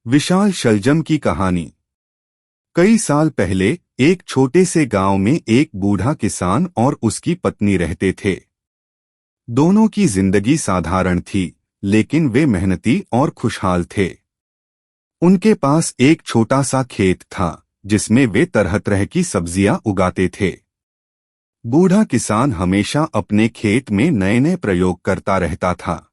विशाल शलजम की कहानी। कई साल पहले एक छोटे से गांव में एक बूढ़ा किसान और उसकी पत्नी रहते थे। दोनों की जिंदगी साधारण थी, लेकिन वे मेहनती और खुशहाल थे। उनके पास एक छोटा सा खेत था, जिसमें वे तरह तरह की सब्जियां उगाते थे। बूढ़ा किसान हमेशा अपने खेत में नए नए प्रयोग करता रहता था।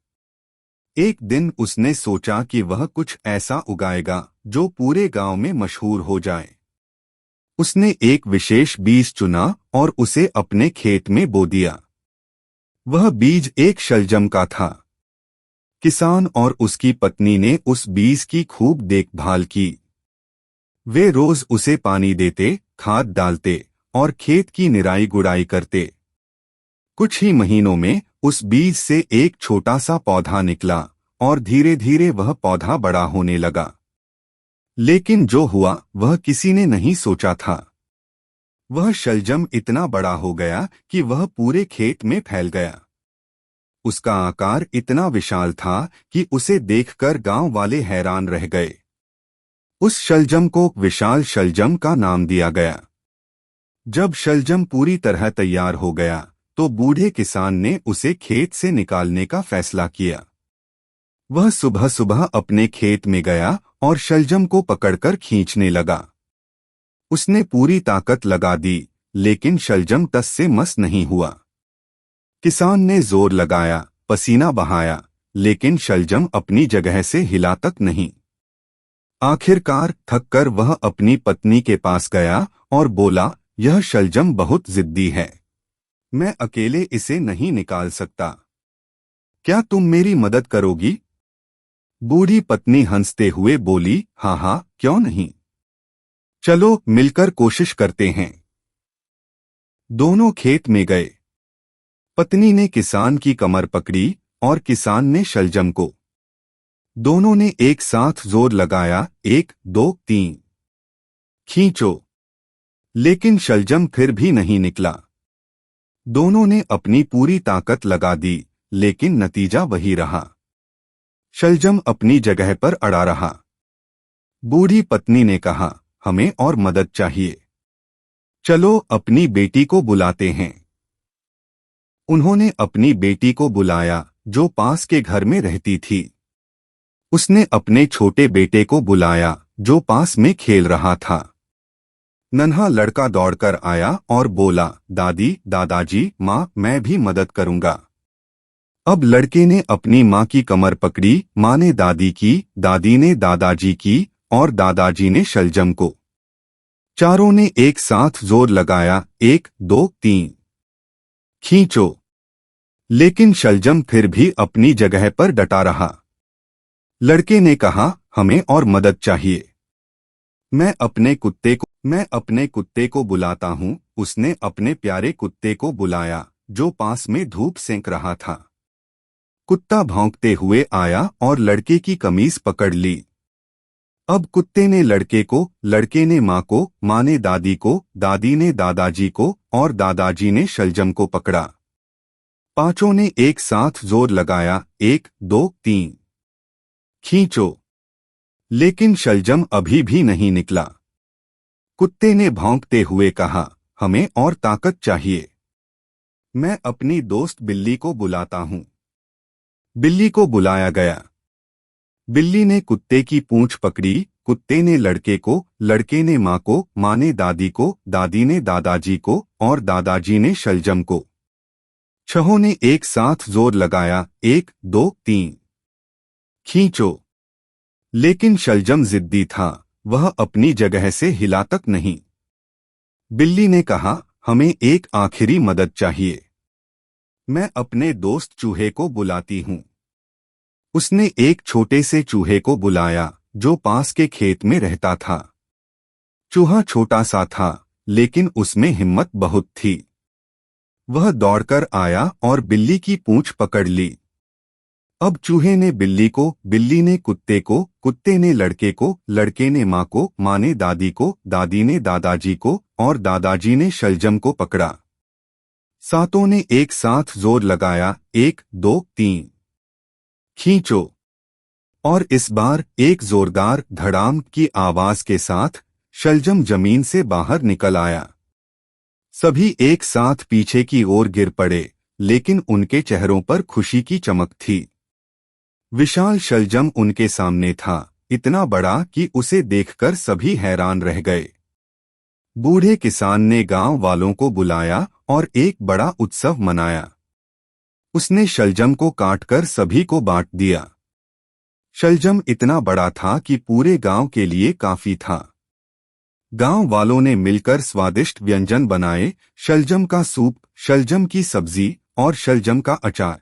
एक दिन उसने सोचा कि वह कुछ ऐसा उगाएगा जो पूरे गांव में मशहूर हो जाए। उसने एक विशेष बीज चुना और उसे अपने खेत में बो दिया। वह बीज एक शलजम का था। किसान और उसकी पत्नी ने उस बीज की खूब देखभाल की। वे रोज उसे पानी देते, खाद डालते और खेत की निराई गुड़ाई करते। कुछ ही महीनों में उस बीज से एक छोटा सा पौधा निकला और धीरे धीरे वह पौधा बड़ा होने लगा। लेकिन जो हुआ वह किसी ने नहीं सोचा था। वह शलजम इतना बड़ा हो गया कि वह पूरे खेत में फैल गया। उसका आकार इतना विशाल था कि उसे देखकर गांव वाले हैरान रह गए। उस शलजम को विशाल शलजम का नाम दिया गया। जब शलजम पूरी तरह तैयार हो गया तो बूढ़े किसान ने उसे खेत से निकालने का फैसला किया। वह सुबह सुबह अपने खेत में गया और शलजम को पकड़कर खींचने लगा। उसने पूरी ताकत लगा दी, लेकिन शलजम टस से मस नहीं हुआ। किसान ने जोर लगाया, पसीना बहाया, लेकिन शलजम अपनी जगह से हिला तक नहीं। आखिरकार थककर वह अपनी पत्नी के पास गया और बोला, यह शलजम बहुत जिद्दी है। मैं अकेले इसे नहीं निकाल सकता। क्या तुम मेरी मदद करोगी? बूढ़ी पत्नी हंसते हुए बोली, हाँ हाँ, क्यों नहीं। चलो मिलकर कोशिश करते हैं। दोनों खेत में गए। पत्नी ने किसान की कमर पकड़ी और किसान ने शलजम को। दोनों ने एक साथ जोर लगाया, 1, 2, 3। खींचो। लेकिन शलजम फिर भी नहीं निकला। दोनों ने अपनी पूरी ताकत लगा दी, लेकिन नतीजा वही रहा। शलजम अपनी जगह पर अड़ा रहा। बूढ़ी पत्नी ने कहा, हमें और मदद चाहिए। चलो अपनी बेटी को बुलाते हैं। उन्होंने अपनी बेटी को बुलाया, जो पास के घर में रहती थी। उसने अपने छोटे बेटे को बुलाया, जो पास में खेल रहा था। नन्हा लड़का दौड़कर आया और बोला, दादी, दादाजी, माँ, मैं भी मदद करूंगा। अब लड़के ने अपनी माँ की कमर पकड़ी, माँ ने दादी की, दादी ने दादाजी की और दादाजी ने शलजम को। चारों ने एक साथ जोर लगाया, 1, 2, 3। खींचो। लेकिन शलजम फिर भी अपनी जगह पर डटा रहा। लड़के ने कहा, हमें और मदद चाहिए। मैं अपने कुत्ते को बुलाता हूँ। उसने अपने प्यारे कुत्ते को बुलाया, जो पास में धूप सेंक रहा था। कुत्ता भौंकते हुए आया और लड़के की कमीज पकड़ ली। अब कुत्ते ने लड़के को, लड़के ने माँ को, माँ ने दादी को, दादी ने दादाजी को और दादाजी ने शलजम को पकड़ा। पांचों ने एक साथ जोर लगाया, 1, 2, 3। खींचो। लेकिन शलजम अभी भी नहीं निकला। कुत्ते ने भौंकते हुए कहा, हमें और ताकत चाहिए। मैं अपनी दोस्त बिल्ली को बुलाता हूँ। बिल्ली को बुलाया गया। बिल्ली ने कुत्ते की पूंछ पकड़ी, कुत्ते ने लड़के को, लड़के ने माँ को, माँ ने दादी को, दादी ने दादाजी को और दादाजी ने शलजम को। छहों ने एक साथ जोर लगाया, 1, 2, 3। खींचो। लेकिन शलजम जिद्दी था, वह अपनी जगह से हिला तक नहीं। बिल्ली ने कहा, हमें एक आखिरी मदद चाहिए। मैं अपने दोस्त चूहे को बुलाती हूँ। उसने एक छोटे से चूहे को बुलाया, जो पास के खेत में रहता था। चूहा छोटा सा था, लेकिन उसमें हिम्मत बहुत थी। वह दौड़कर आया और बिल्ली की पूंछ पकड़ ली। अब चूहे ने बिल्ली को, बिल्ली ने कुत्ते को, कुत्ते ने लड़के को, लड़के ने माँ को, माँ ने दादी को, दादी ने दादाजी को और दादाजी ने शलजम को पकड़ा। सातों ने एक साथ जोर लगाया, 1, 2, 3। खींचो। और इस बार एक जोरदार धड़ाम की आवाज के साथ शलजम जमीन से बाहर निकल आया। सभी एक साथ पीछे की ओर गिर पड़े, लेकिन उनके चेहरों पर खुशी की चमक थी। विशाल शलजम उनके सामने था, इतना बड़ा कि उसे देखकर सभी हैरान रह गए। बूढ़े किसान ने गांव वालों को बुलाया और एक बड़ा उत्सव मनाया। उसने शलजम को काटकर सभी को बांट दिया। शलजम इतना बड़ा था कि पूरे गांव के लिए काफी था। गांव वालों ने मिलकर स्वादिष्ट व्यंजन बनाए, शलजम का सूप, शलजम की सब्जी और शलजम का अचार।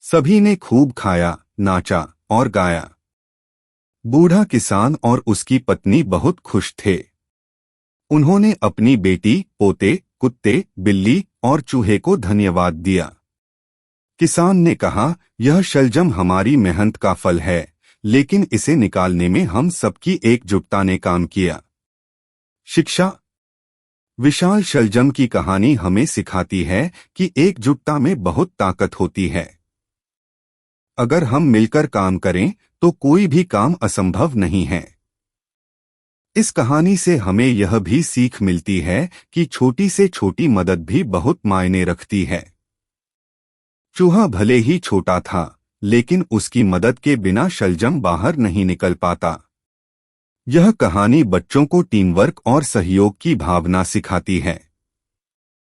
सभी ने खूब खाया, नाचा और गाया। बूढ़ा किसान और उसकी पत्नी बहुत खुश थे। उन्होंने अपनी बेटी, पोते, कुत्ते, बिल्ली और चूहे को धन्यवाद दिया। किसान ने कहा, यह शलजम हमारी मेहनत का फल है, लेकिन इसे निकालने में हम सबकी एकजुटता ने काम किया। शिक्षा। विशाल शलजम की कहानी हमें सिखाती है कि एकजुटता में बहुत ताकत होती है। अगर हम मिलकर काम करें तो कोई भी काम असंभव नहीं है। इस कहानी से हमें यह भी सीख मिलती है कि छोटी से छोटी मदद भी बहुत मायने रखती है। चूहा भले ही छोटा था, लेकिन उसकी मदद के बिना शलजम बाहर नहीं निकल पाता। यह कहानी बच्चों को टीम वर्क और सहयोग की भावना सिखाती है।